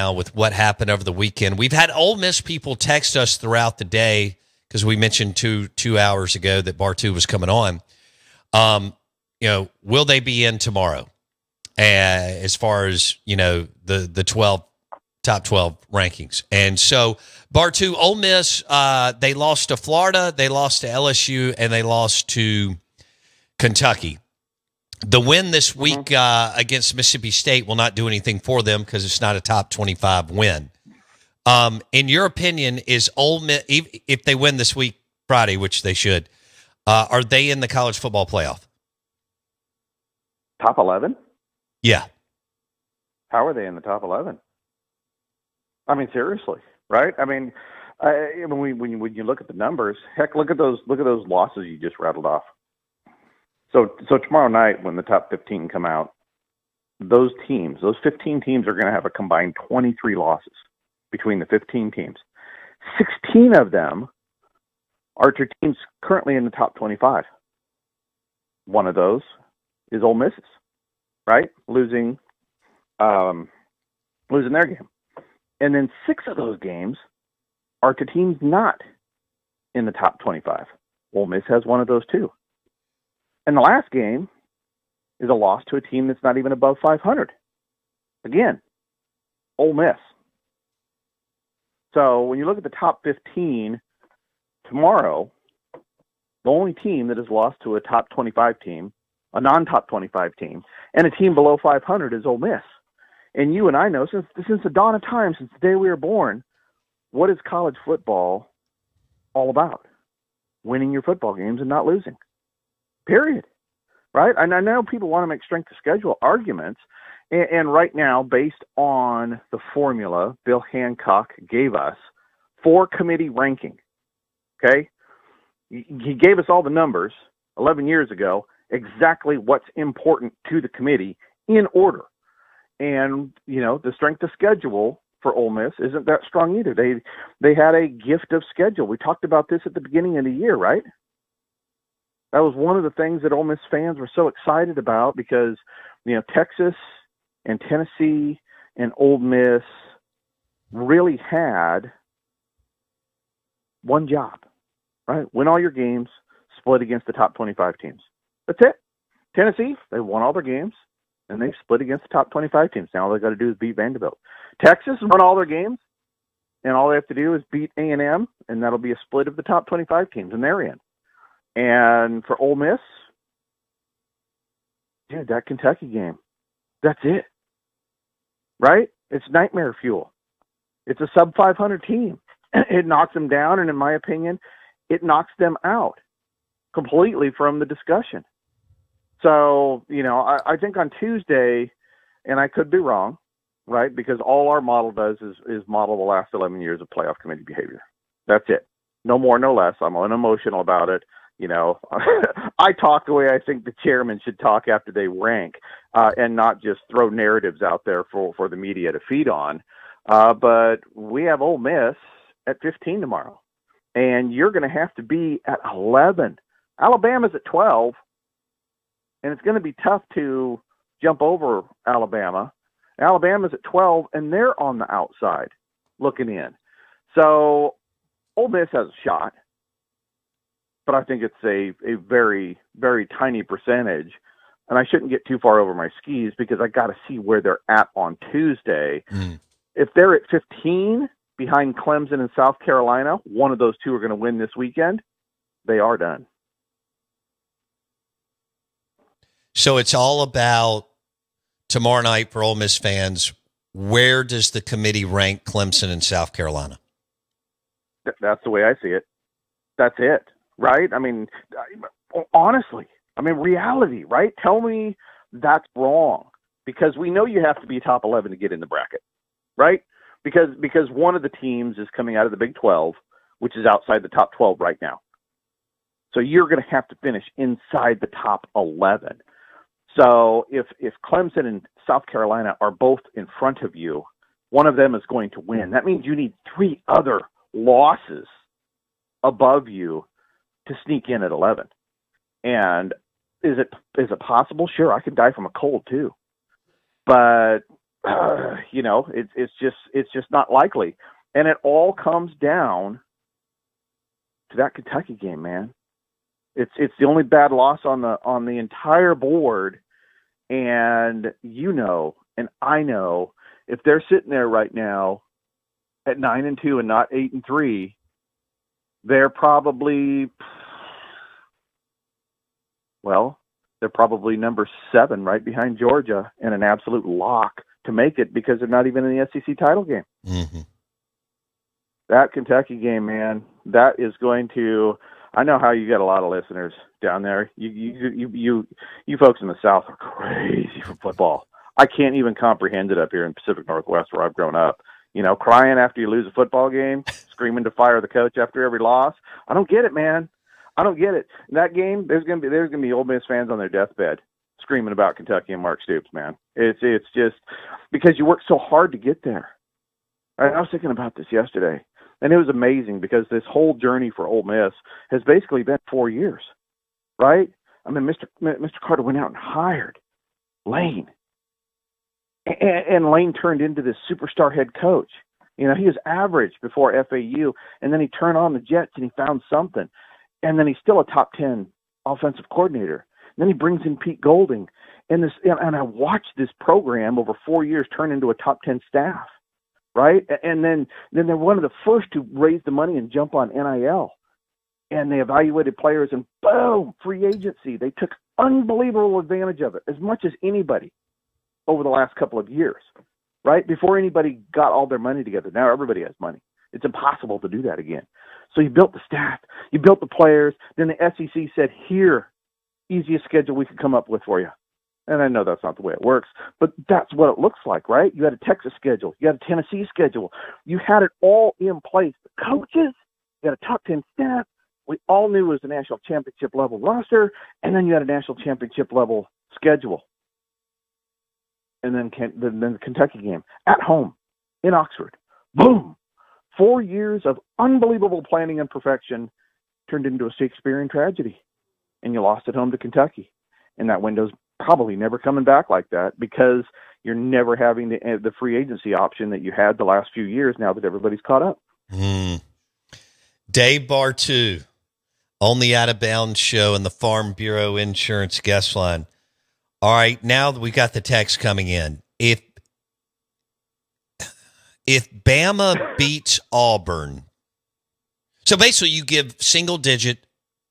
now with what happened over the weekend. We've had Ole Miss people text us throughout the day because we mentioned two hours ago that Bartoo was coming on. Will they be in tomorrow? As far as, the 12 top 12 rankings. And so Bartoo, Ole Miss, they lost to Florida, they lost to LSU, and they lost to Kentucky. The win this week against Mississippi State will not do anything for them because it's not a top 25 win. In your opinion, is Ole Miss, if they win this week, Friday, which they should, are they in the college football playoff? Top 11? Yeah. How are they in the top 11? I mean, seriously, right? I mean, when you look at the numbers, heck, look at those losses you just rattled off. So tomorrow night when the top 15 come out, those 15 teams are going to have a combined 23 losses between the 15 teams. 16 of them are to teams currently in the top 25. One of those is Ole Miss's, right? Losing their game. And then 6 of those games are to teams not in the top 25. Ole Miss has one of those too. And the last game is a loss to a team that's not even above 500. Again, Ole Miss. So when you look at the top 15 tomorrow, the only team that has lost to a top 25 team, a non-top 25 team, and a team below 500 is Ole Miss. And you and I know, since the dawn of time, since the day we were born, what is college football all about? Winning your football games and not losing. Period. Right? And I know people want to make strength of schedule arguments, and right now, based on the formula Bill Hancock gave us for committee ranking, okay? He gave us all the numbers 11 years ago, exactly what's important to the committee in order. And, the strength of schedule for Ole Miss isn't that strong either. They had a gift of schedule. We talked about this at the beginning of the year, right? That was one of the things that Ole Miss fans were so excited about because, Texas and Tennessee and Ole Miss really had one job, right? Win all your games, split against the top 25 teams. That's it. Tennessee, they won all their games, and they split against the top 25 teams. Now all they got to do is beat Vanderbilt. Texas won all their games, and all they have to do is beat A&M, and that'll be a split of the top 25 teams, and they're in. And for Ole Miss, that Kentucky game, that's it. Right? It's nightmare fuel. It's a sub-500 team. It knocks them down, and in my opinion, it knocks them out completely from the discussion. So, I think on Tuesday, and I could be wrong, right, because all our model does is model the last 11 years of playoff committee behavior. That's it. No more, no less. I'm unemotional about it. I talk the way I think the chairman should talk after they rank, and not just throw narratives out there for the media to feed on. But we have Ole Miss at 15 tomorrow, and you're going to have to be at 11. Alabama's at 12, and it's going to be tough to jump over Alabama. Alabama's at 12, and they're on the outside looking in. So Ole Miss has a shot. But I think it's a very, very tiny percentage. And I shouldn't get too far over my skis because I got to see where they're at on Tuesday. If they're at 15 behind Clemson and South Carolina, one of those two are going to win this weekend, they are done. So it's all about tomorrow night for Ole Miss fans. Where does the committee rank Clemson and South Carolina? That's the way I see it. That's it. Right? I mean, honestly, reality, right? Tell me that's wrong because we know you have to be top 11 to get in the bracket, right? Because one of the teams is coming out of the Big 12, which is outside the top 12 right now. So you're going to have to finish inside the top 11. So if Clemson and South Carolina are both in front of you, one of them is going to win. That means you need 3 other losses above you to sneak in at 11. And is it possible? Sure, I could die from a cold too. But it's just not likely. And it all comes down to that Kentucky game, man. It's the only bad loss on the entire board. And and I know, if they're sitting there right now at 9-2 and not 8-3, they're probably number 7 right behind Georgia and an absolute lock to make it, because they're not even in the SEC title game. Mm-hmm. That Kentucky game, man, that is going to. I know how you get a lot of listeners down there. You folks in the South are crazy for football. I can't even comprehend it up here in Pacific Northwest where I've grown up. Crying after you lose a football game, screaming to fire the coach after every loss. I don't get it, man. I don't get it. In that game, there's gonna be Ole Miss fans on their deathbed screaming about Kentucky and Mark Stoops, man. It's just because you worked so hard to get there. I was thinking about this yesterday. And it was amazing, because this whole journey for Ole Miss has basically been 4 years, right? I mean, Mr. Carter went out and hired Lane. And Lane turned into this superstar head coach. He was average before FAU, and then he turned on the Jets and he found something. And then he's still a top 10 offensive coordinator. And then he brings in Pete Golding. And I watched this program over 4 years turn into a top 10 staff. Right? And then they're one of the first to raise the money and jump on NIL. And they evaluated players, and boom, free agency. They took unbelievable advantage of it, as much as anybody over the last couple of years, right? Before anybody got all their money together. Now everybody has money. It's impossible to do that again. So you built the staff, you built the players, then the SEC said, here, easiest schedule we could come up with for you. And I know that's not the way it works, but that's what it looks like, right? You had a Texas schedule. You had a Tennessee schedule. You had it all in place. The coaches, you had a top 10 staff. We all knew it was a national championship level roster, and then you had a national championship level schedule. And then the Kentucky game at home in Oxford. Boom. 4 years of unbelievable planning and perfection turned into a Shakespearean tragedy, and you lost at home to Kentucky. And that window's probably never coming back like that, because you're never having the free agency option that you had the last few years now that everybody's caught up. Dave Bartoo on the Out of Bounds show and the Farm Bureau Insurance guest line. All right, now that we got the text coming in, if Bama beats Auburn, so basically you give single-digit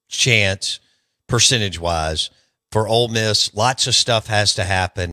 chance percentage-wise for Ole Miss. Lots of stuff has to happen.